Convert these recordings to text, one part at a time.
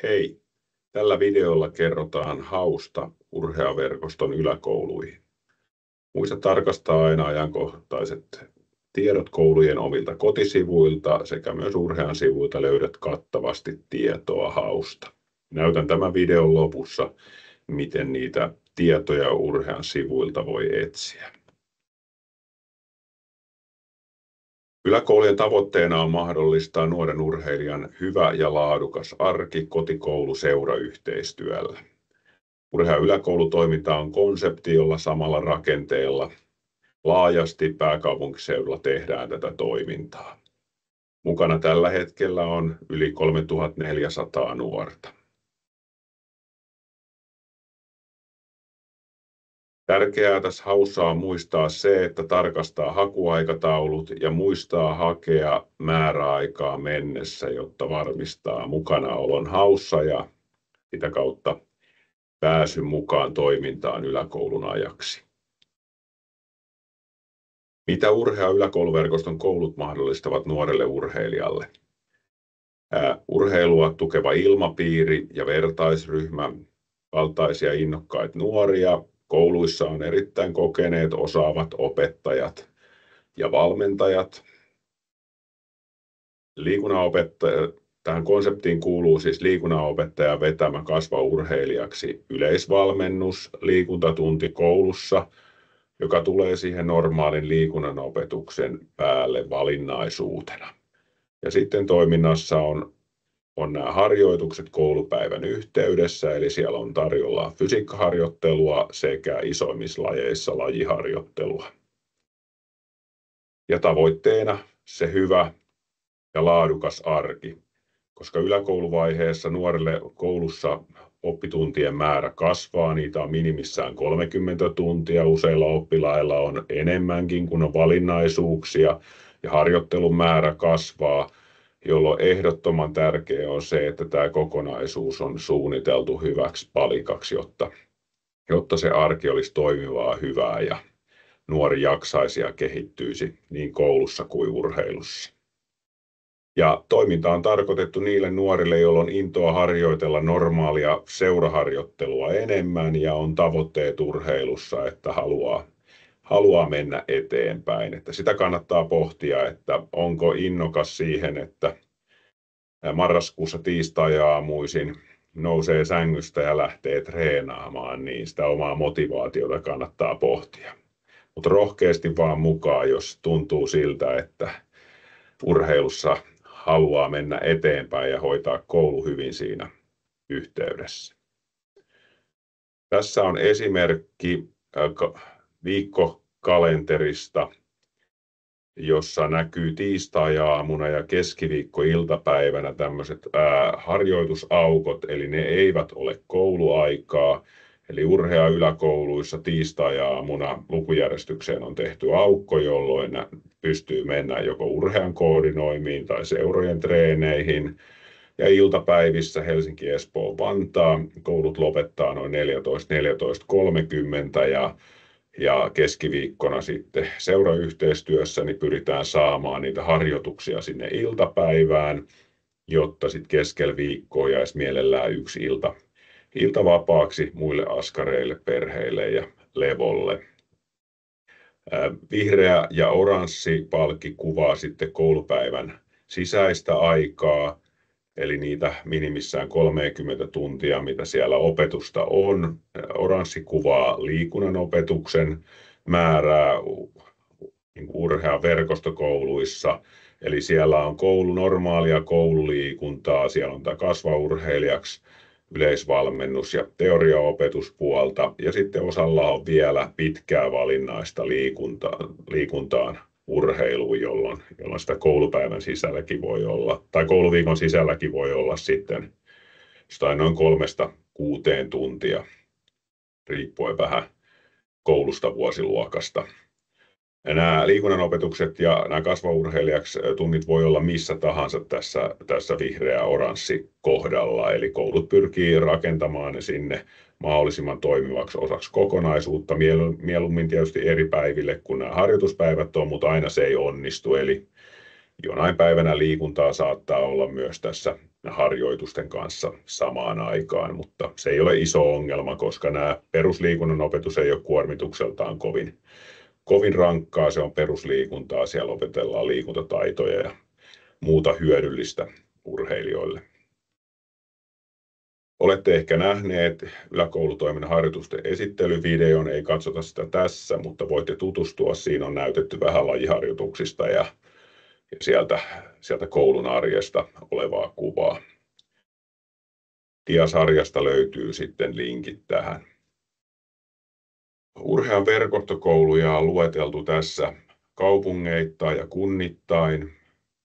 Hei! Tällä videolla kerrotaan hausta Urhea-verkoston yläkouluihin. Muista tarkastaa aina ajankohtaiset tiedot koulujen omilta kotisivuilta sekä myös Urhean sivuilta löydät kattavasti tietoa hausta. Näytän tämän videon lopussa, miten niitä tietoja Urhean sivuilta voi etsiä. Yläkoulujen tavoitteena on mahdollistaa nuoren urheilijan hyvä ja laadukas arki kotikoulu-seurayhteistyöllä. Urhean yläkoulutoiminta on konsepti, jolla samalla rakenteella laajasti pääkaupunkiseudulla tehdään tätä toimintaa. Mukana tällä hetkellä on yli 3400 nuorta. Tärkeää tässä haussa on muistaa se, että tarkastaa hakuaikataulut ja muistaa hakea määräaikaa mennessä, jotta varmistaa mukanaolon haussa ja sitä kautta pääsy mukaan toimintaan yläkoulun ajaksi. Mitä Urhean yläkouluverkoston koulut mahdollistavat nuorelle urheilijalle? Urheilua tukeva ilmapiiri ja vertaisryhmä, valtaisia innokkaita nuoria. Kouluissa on erittäin kokeneet, osaavat opettajat ja valmentajat. Tähän konseptiin kuuluu siis liikunnanopettajan vetämä kasva urheilijaksi yleisvalmennus, liikuntatunti koulussa, joka tulee siihen normaalin liikunnan opetuksen päälle valinnaisuutena. Ja sitten toiminnassa on nämä harjoitukset koulupäivän yhteydessä, eli siellä on tarjolla fysiikkaharjoittelua sekä isoimmissa lajeissa lajiharjoittelua. Ja tavoitteena se hyvä ja laadukas arki, koska yläkouluvaiheessa nuorille koulussa oppituntien määrä kasvaa, niitä on minimissään 30 tuntia, useilla oppilailla on enemmänkin, kun on valinnaisuuksia ja harjoittelun määrä kasvaa, jolloin ehdottoman tärkeää on se, että tämä kokonaisuus on suunniteltu hyväksi palikaksi, jotta se arki olisi toimivaa, hyvää ja nuori jaksaisi ja kehittyisi niin koulussa kuin urheilussa. Ja toiminta on tarkoitettu niille nuorille, joilla on intoa harjoitella normaalia seuraharjoittelua enemmän ja on tavoitteet urheilussa, että haluaa mennä eteenpäin. Että sitä kannattaa pohtia, että onko innokas siihen, että marraskuussa tiistai-aamuisin nousee sängystä ja lähtee treenaamaan, niin sitä omaa motivaatiota kannattaa pohtia. Mutta rohkeasti vaan mukaan, jos tuntuu siltä, että urheilussa haluaa mennä eteenpäin ja hoitaa koulu hyvin siinä yhteydessä. Tässä on esimerkki viikkokalenterista, jossa näkyy tiistai-aamuna ja keskiviikko-iltapäivänä tämmöiset harjoitusaukot, eli ne eivät ole kouluaikaa. Eli Urhean yläkouluissa tiistai-aamuna lukujärjestykseen on tehty aukko, jolloin pystyy mennä joko Urhean koordinoimiin tai seurojen treeneihin. Ja iltapäivissä Helsinki, Espoo, Vantaa koulut lopettaa noin 14.30 ja keskiviikkona sitten seurayhteistyössä niin pyritään saamaan niitä harjoituksia sinne iltapäivään, jotta sitten keskellä viikkoa jäisi mielellään yksi ilta vapaaksi muille askareille, perheille ja levolle. Vihreä ja oranssi palkki kuvaa sitten koulupäivän sisäistä aikaa, eli niitä minimissään 30 tuntia, mitä siellä opetusta on. Oranssi kuvaa liikunnan opetuksen määrää Urhean verkostokouluissa, eli siellä on normaalia koululiikuntaa, siellä on tämä kasva urheilijaksi yleisvalmennus- ja teoriaopetuspuolta, ja sitten osalla on vielä pitkää valinnaista liikuntaan urheiluun, jolloin sitä koulupäivän sisälläkin voi olla, tai kouluviikon sisälläkin voi olla sitten noin 3-6 tuntia, riippuen vähän koulusta, vuosiluokasta. Ja nämä liikunnanopetukset ja nämä kasvaurheilijaksi tunnit voi olla missä tahansa tässä vihreä-oranssi kohdalla. Eli koulut pyrkii rakentamaan ne sinne mahdollisimman toimivaksi osaksi kokonaisuutta. Mieluummin tietysti eri päiville kuin nämä harjoituspäivät on, mutta aina se ei onnistu. Eli jonain päivänä liikuntaa saattaa olla myös tässä harjoitusten kanssa samaan aikaan, mutta se ei ole iso ongelma, koska nämä perusliikunnan opetus ei ole kuormitukseltaan kovin rankkaa. Se on perusliikuntaa, siellä opetellaan liikuntataitoja ja muuta hyödyllistä urheilijoille. Olette ehkä nähneet yläkoulutoiminnan harjoitusten esittelyvideon, ei katsota sitä tässä, mutta voitte tutustua. Siinä on näytetty vähän lajiharjoituksista ja sieltä koulun arjesta olevaa kuvaa. Diasarjasta löytyy sitten linkit tähän. Urhean verkostokouluja on lueteltu tässä kaupungeittain ja kunnittain.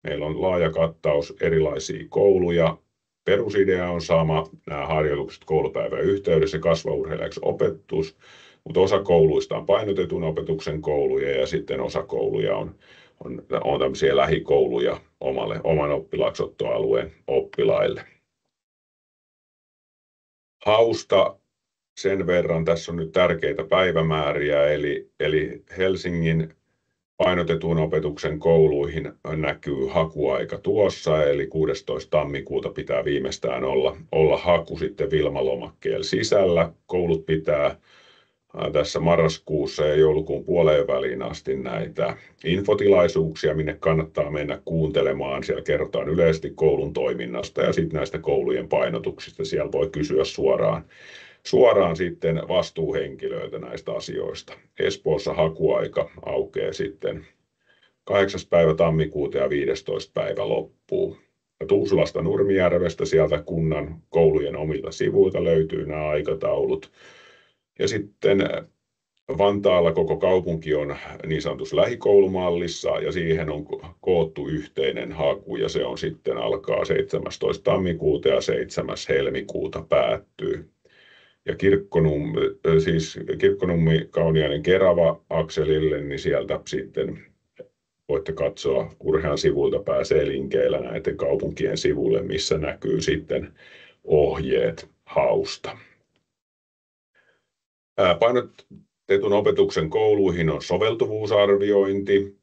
Meillä on laaja kattaus erilaisia kouluja. Perusidea on sama, nämä harjoitukset koulupäivän yhteydessä, kasvaurheilijaksi opetus, mutta osa kouluista on painotetun opetuksen kouluja ja sitten osa kouluja on tämmöisiä lähikouluja oman oppilaksottoalueen oppilaille. Hausta sen verran, tässä on nyt tärkeitä päivämääriä, eli Helsingin painotetun opetuksen kouluihin näkyy hakuaika tuossa, eli 16. tammikuuta pitää viimeistään olla haku sitten Wilma-lomakkeella sisällä. Koulut pitää tässä marraskuussa ja joulukuun puoleen väliin asti näitä infotilaisuuksia, minne kannattaa mennä kuuntelemaan. Siellä kerrotaan yleisesti koulun toiminnasta ja sitten näistä koulujen painotuksista. Siellä voi kysyä suoraan sitten vastuuhenkilöiltä näistä asioista. Espoossa hakuaika aukeaa sitten 8. päivä tammikuuta ja 15. päivä loppuu. Ja Tuusulasta Nurmijärvestä sieltä kunnan koulujen omilta sivuilta löytyy nämä aikataulut. Ja sitten Vantaalla koko kaupunki on niin sanotussa lähikoulumallissa ja siihen on koottu yhteinen haku ja se on sitten alkaa 17. tammikuuta ja 7. helmikuuta päättyy. Ja Kirkkonummi Kauniainen Kerava akselille, niin sieltä sitten voitte katsoa Urhean sivuilta pääsee linkeillä näiden kaupunkien sivuille, missä näkyy sitten ohjeet hausta. Painotetun opetuksen kouluihin on soveltuvuusarviointi.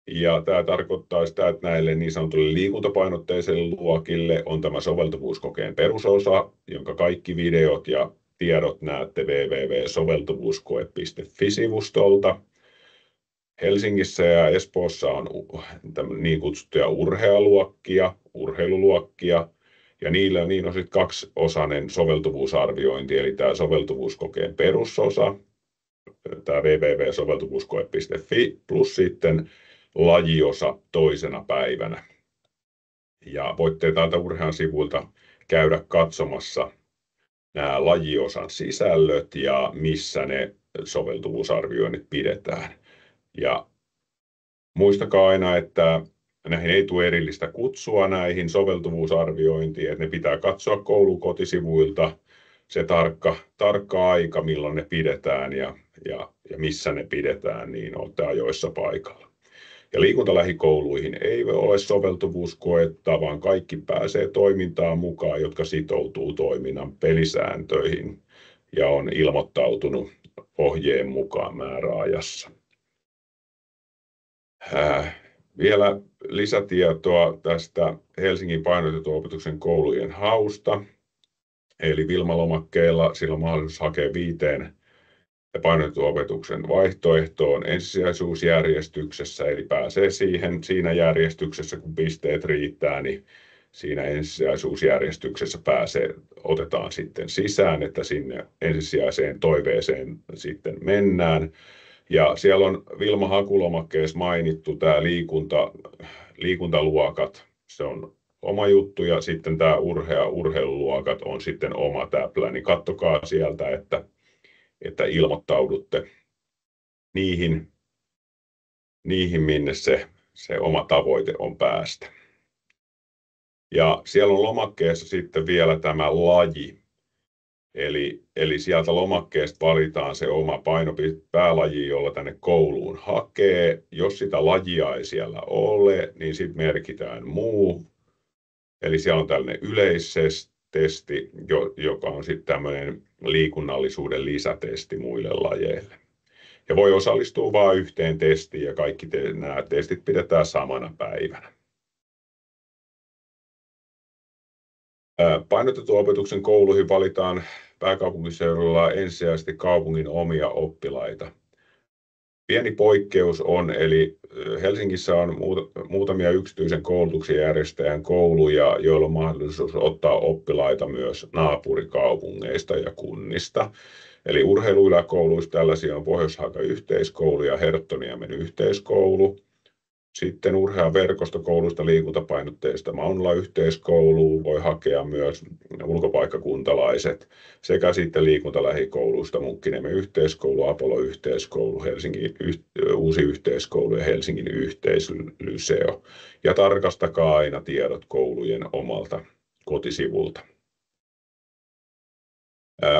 Ja tämä tarkoittaa sitä, että näille niin sanotuille liikuntapainotteisille luokille on tämä soveltuvuuskokeen perusosa, jonka kaikki videot ja tiedot näette www.soveltuvuuskoe.fi-sivustolta. Helsingissä ja Espoossa on niin kutsuttuja urheiluluokkia, ja niillä on sitten kaksiosainen soveltuvuusarviointi, eli tämä soveltuvuuskokeen perusosa, tämä www.soveltuvuuskoe.fi, plus sitten lajiosa toisena päivänä. Ja voitte täältä Urhean sivuilta käydä katsomassa nämä lajiosan sisällöt ja missä ne soveltuvuusarvioinnit pidetään. Ja muistakaa aina, että näihin ei tule erillistä kutsua näihin soveltuvuusarviointiin, että ne pitää katsoa koulun kotisivuilta se tarkka aika, milloin ne pidetään ja missä ne pidetään, niin olette ajoissa paikalla. Ja liikuntalähikouluihin ei ole soveltuvuuskoetta, vaan kaikki pääsee toimintaan mukaan, jotka sitoutuu toiminnan pelisääntöihin ja on ilmoittautunut ohjeen mukaan määräajassa. Vielä lisätietoa tästä Helsingin painotetun opetuksen koulujen hausta. Eli Wilma-lomakkeella sillä on mahdollisuus hakea 5 painotetun opetuksen vaihtoehtoon ensisijaisuusjärjestyksessä, eli pääsee siinä järjestyksessä, kun pisteet riittää, niin siinä ensisijaisuusjärjestyksessä otetaan sitten sisään, että sinne ensisijaiseen toiveeseen sitten mennään. Ja siellä on Wilma-hakulomakkeessa mainittu tämä liikuntaluokat, se on oma juttu, ja sitten tämä urheiluluokat on sitten oma täplä, niin katsokaa sieltä, että ilmoittaudutte niihin minne se oma tavoite on päästä. Ja siellä on lomakkeessa sitten vielä tämä laji. Eli sieltä lomakkeesta valitaan se oma päälaji, jolla tänne kouluun hakee. Jos sitä lajia ei siellä ole, niin sitten merkitään muu. Eli siellä on tällainen yleistesti, joka on sitten tämmöinen liikunnallisuuden lisätesti muille lajeille. Ja voi osallistua vain yhteen testiin ja kaikki nämä testit pidetään samana päivänä. Painotetun opetuksen kouluihin valitaan pääkaupunkiseudulla ensisijaisesti kaupungin omia oppilaita. Pieni poikkeus on, eli Helsingissä on muutamia yksityisen koulutuksen järjestäjän kouluja, joilla on mahdollisuus ottaa oppilaita myös naapurikaupungeista ja kunnista. Eli urheiluyläkouluissa tällaisia on Pohjois-Haagan yhteiskoulu ja Herttoniemen yhteiskoulu. Sitten verkostokoulusta liikuntapainotteista Maunulan yhteiskouluun voi hakea myös ulkopaikkakuntalaiset sekä sitten liikuntalähikouluista Munkkiniemen yhteiskoulu, Apollo yhteiskoulu, Helsingin uusi yhteiskoulu ja Helsingin yhteislyseo. Ja tarkastakaa aina tiedot koulujen omalta kotisivulta.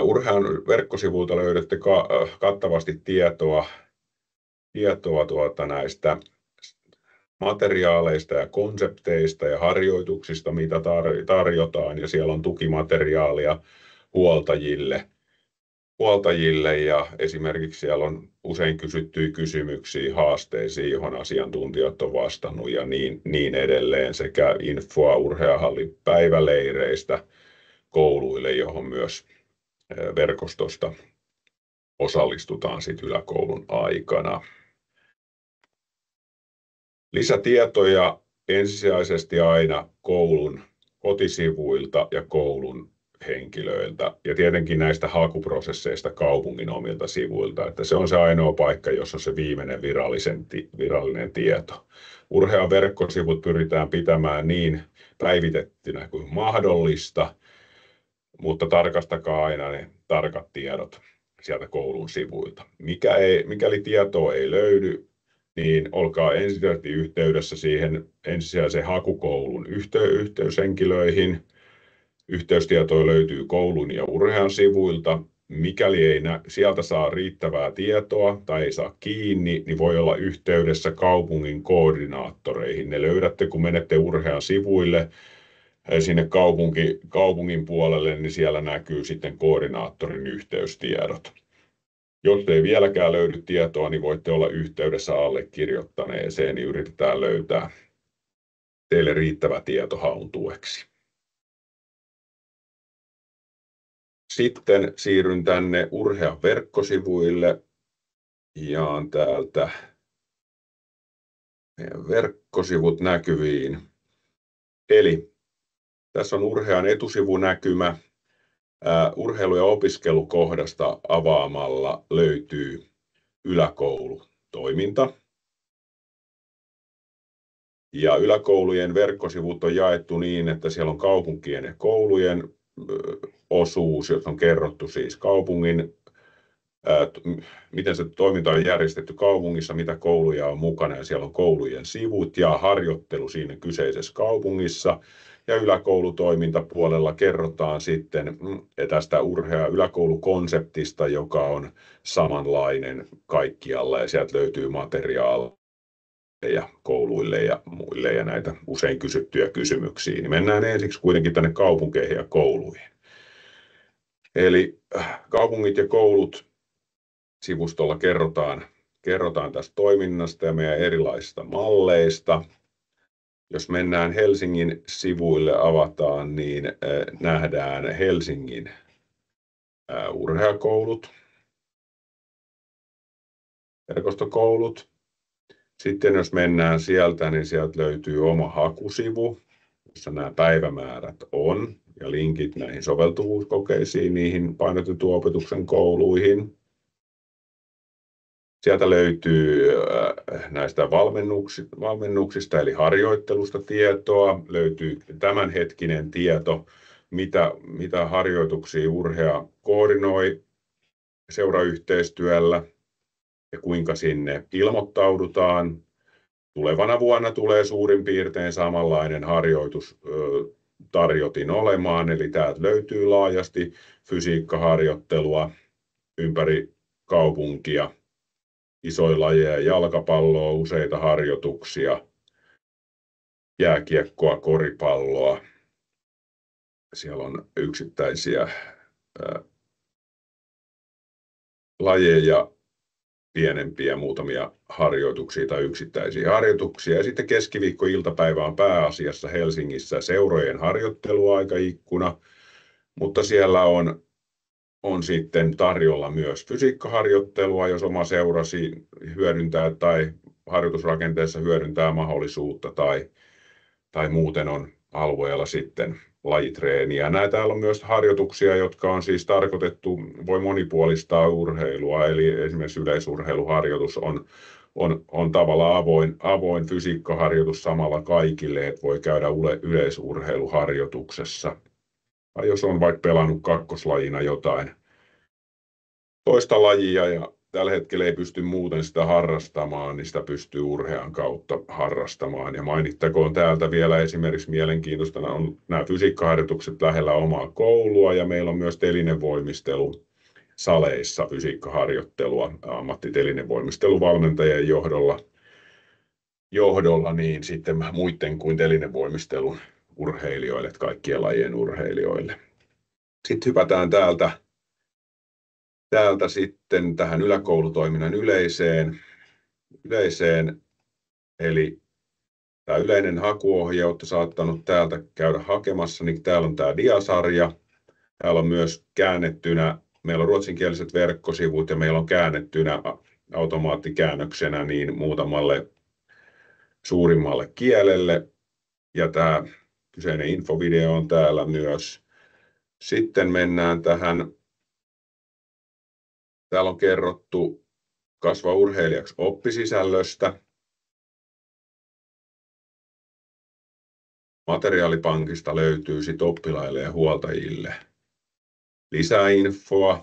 Urheilun verkkosivuilta löydätte kattavasti tietoa näistä materiaaleista ja konsepteista ja harjoituksista, mitä tarjotaan, ja siellä on tukimateriaalia huoltajille ja esimerkiksi siellä on usein kysyttyjä kysymyksiä haasteisiin, johon asiantuntijat on vastannut ja niin edelleen, sekä infoa urheilahallin päiväleireistä kouluille, johon myös verkostosta osallistutaan sit yläkoulun aikana. Lisätietoja ensisijaisesti aina koulun kotisivuilta ja koulun henkilöiltä ja tietenkin näistä hakuprosesseista kaupungin omilta sivuilta, että se on se ainoa paikka, jossa on se viimeinen virallinen tieto. Urheilun verkkosivut pyritään pitämään niin päivitettynä kuin mahdollista, mutta tarkastakaa aina ne tarkat tiedot sieltä koulun sivuilta. Mikäli tietoa ei löydy, niin olkaa ensisijaisesti yhteydessä siihen ensisijaisen hakukoulun yhteyshenkilöihin. Yhteystietoja löytyy koulun ja urheilun sivuilta. Mikäli ei sieltä saa riittävää tietoa tai ei saa kiinni, niin voi olla yhteydessä kaupungin koordinaattoreihin. Ne löydätte, kun menette urheilun sivuille sinne kaupungin puolelle, niin siellä näkyy sitten koordinaattorin yhteystiedot. Jos ei vieläkään löydy tietoa, niin voitte olla yhteydessä allekirjoittaneeseen, niin yritetään löytää teille riittävä tieto haun tueksi. Sitten siirryn tänne urheilun verkkosivuille. Jaan täältä meidän verkkosivut näkyviin. Eli tässä on urheilun etusivunäkymä. Urheilu- ja opiskelukohdasta avaamalla löytyy yläkoulutoiminta. Ja yläkoulujen verkkosivut on jaettu niin, että siellä on kaupunkien ja koulujen osuus, jossa on kerrottu siis kaupungin, miten se toiminta on järjestetty kaupungissa, mitä kouluja on mukana, ja siellä on koulujen sivut ja harjoittelu siinä kyseisessä kaupungissa. Ja yläkoulutoimintapuolella kerrotaan sitten tästä yläkoulukonseptista, joka on samanlainen kaikkialla, ja sieltä löytyy materiaaleja kouluille ja muille ja näitä usein kysyttyjä kysymyksiä. Niin mennään ensiksi kuitenkin tänne kaupunkeihin ja kouluihin. Eli kaupungit ja koulut sivustolla kerrotaan tästä toiminnasta ja meidän erilaisista malleista. Jos mennään Helsingin sivuille avataan, niin nähdään Helsingin urheilukoulut, verkostokoulut. Sitten jos mennään sieltä, niin sieltä löytyy oma hakusivu, jossa nämä päivämäärät on ja linkit näihin soveltuvuuskokeisiin, niihin painotetun opetuksen kouluihin. Sieltä löytyy näistä valmennuksista eli harjoittelusta tietoa, löytyy tämänhetkinen tieto, mitä harjoituksia urhea koordinoi seurayhteistyöllä ja kuinka sinne ilmoittaudutaan. Tulevana vuonna tulee suurin piirtein samanlainen harjoitustarjotin olemaan, eli täältä löytyy laajasti fysiikkaharjoittelua ympäri kaupunkia. Isoja lajeja, jalkapalloa, useita harjoituksia, jääkiekkoa, koripalloa. Siellä on yksittäisiä lajeja pienempiä muutamia harjoituksia tai yksittäisiä harjoituksia. Ja sitten keskiviikko-iltapäivä on pääasiassa Helsingissä seurojen harjoitteluaikaikkuna, mutta siellä on sitten tarjolla myös fysiikkaharjoittelua, jos oma seurasi hyödyntää tai harjoitusrakenteessa hyödyntää mahdollisuutta tai muuten on alueella sitten lajitreeniä. Täällä on myös harjoituksia, jotka on siis tarkoitettu, voi monipuolistaa urheilua, eli esimerkiksi yleisurheiluharjoitus on tavallaan avoin fysiikkaharjoitus samalla kaikille, että voi käydä yleisurheiluharjoituksessa. Tai jos on vaikka pelannut kakkoslajina jotain toista lajia ja tällä hetkellä ei pysty muuten sitä harrastamaan, niin sitä pystyy urhean kautta harrastamaan. Ja mainittakoon täältä vielä esimerkiksi mielenkiintoista on nämä fysiikkaharjoitukset lähellä omaa koulua ja meillä on myös telinevoimistelu saleissa fysiikkaharjoittelua ammattitelinevoimisteluvalmentajien johdolla niin sitten muiden kuin telinevoimistelun urheilijoille, kaikkien lajien urheilijoille. Sitten hypätään täältä sitten tähän yläkoulutoiminnan yleiseen, eli tämä yleinen hakuohje, olette saattanut täältä käydä hakemassa, niin täällä on tämä diasarja. Täällä on myös käännettynä, meillä on ruotsinkieliset verkkosivut ja meillä on käännettynä automaattikäännöksenä niin muutamalle suurimmalle kielelle. Ja tämä kyseinen infovideo on täällä myös. Sitten mennään tähän. Täällä on kerrottu Kasva urheilijaksi -oppisisällöstä. Materiaalipankista löytyy sitten oppilaille ja huoltajille lisäinfoa.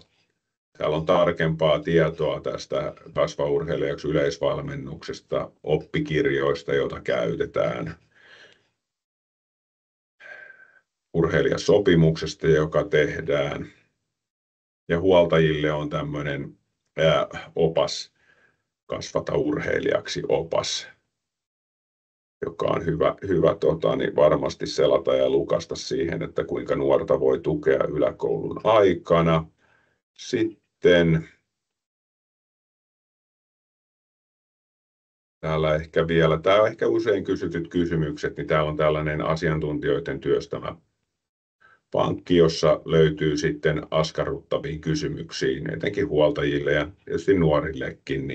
Täällä on tarkempaa tietoa tästä Kasva urheilijaksi -yleisvalmennuksesta, oppikirjoista, joita käytetään, urheilijasopimuksesta, joka tehdään. Ja huoltajille on tämmöinen opas, Kasvata urheilijaksi -opas, joka on hyvä niin varmasti selata ja lukasta siihen, että kuinka nuorta voi tukea yläkoulun aikana. Sitten täällä ehkä vielä, tämä on ehkä usein kysytyt kysymykset, niin täällä on tällainen asiantuntijoiden työstämä pankki, jossa löytyy sitten askarruttaviin kysymyksiin, etenkin huoltajille ja tietysti nuorillekin,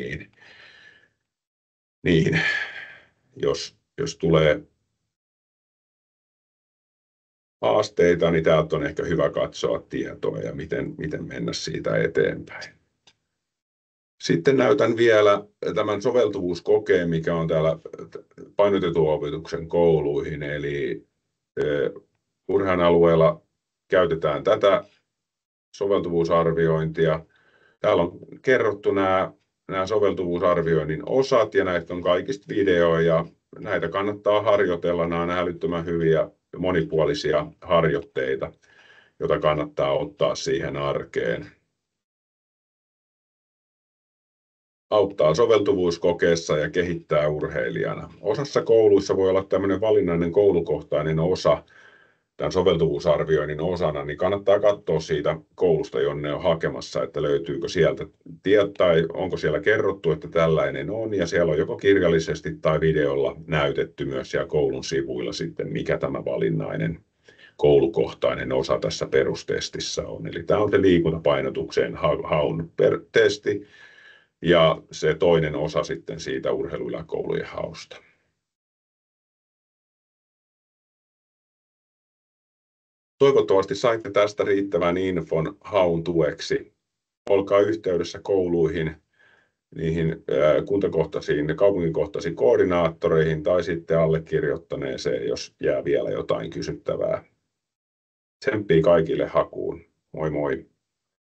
niin jos tulee haasteita, niin täältä on ehkä hyvä katsoa tietoa ja miten mennä siitä eteenpäin. Sitten näytän vielä tämän soveltuvuuskokeen, mikä on täällä painotetun opetuksen kouluihin, eli urheilun alueella käytetään tätä soveltuvuusarviointia. Täällä on kerrottu nämä soveltuvuusarvioinnin osat ja näistä on kaikista videoja. Näitä kannattaa harjoitella. Nämä on älyttömän hyviä monipuolisia harjoitteita, joita kannattaa ottaa siihen arkeen. Auttaa soveltuvuuskokeessa ja kehittää urheilijana. Osassa kouluissa voi olla tämmöinen valinnainen koulukohtainen osa tämän soveltuvuusarvioinnin osana, niin kannattaa katsoa siitä koulusta, jonne on hakemassa, että löytyykö sieltä tai onko siellä kerrottu, että tällainen on, ja siellä on joko kirjallisesti tai videolla näytetty myös siellä koulun sivuilla sitten, mikä tämä valinnainen koulukohtainen osa tässä perustestissä on. Eli tämä on se liikuntapainotukseen haun testi, ja se toinen osa sitten siitä urheiluyläkoulujen hausta. Toivottavasti saitte tästä riittävän infon haun tueksi. Olkaa yhteydessä kouluihin, niihin kuntakohtaisiin ja kaupunkikohtaisiin koordinaattoreihin tai sitten allekirjoittaneeseen, jos jää vielä jotain kysyttävää. Tsemppii kaikille hakuun. Moi moi!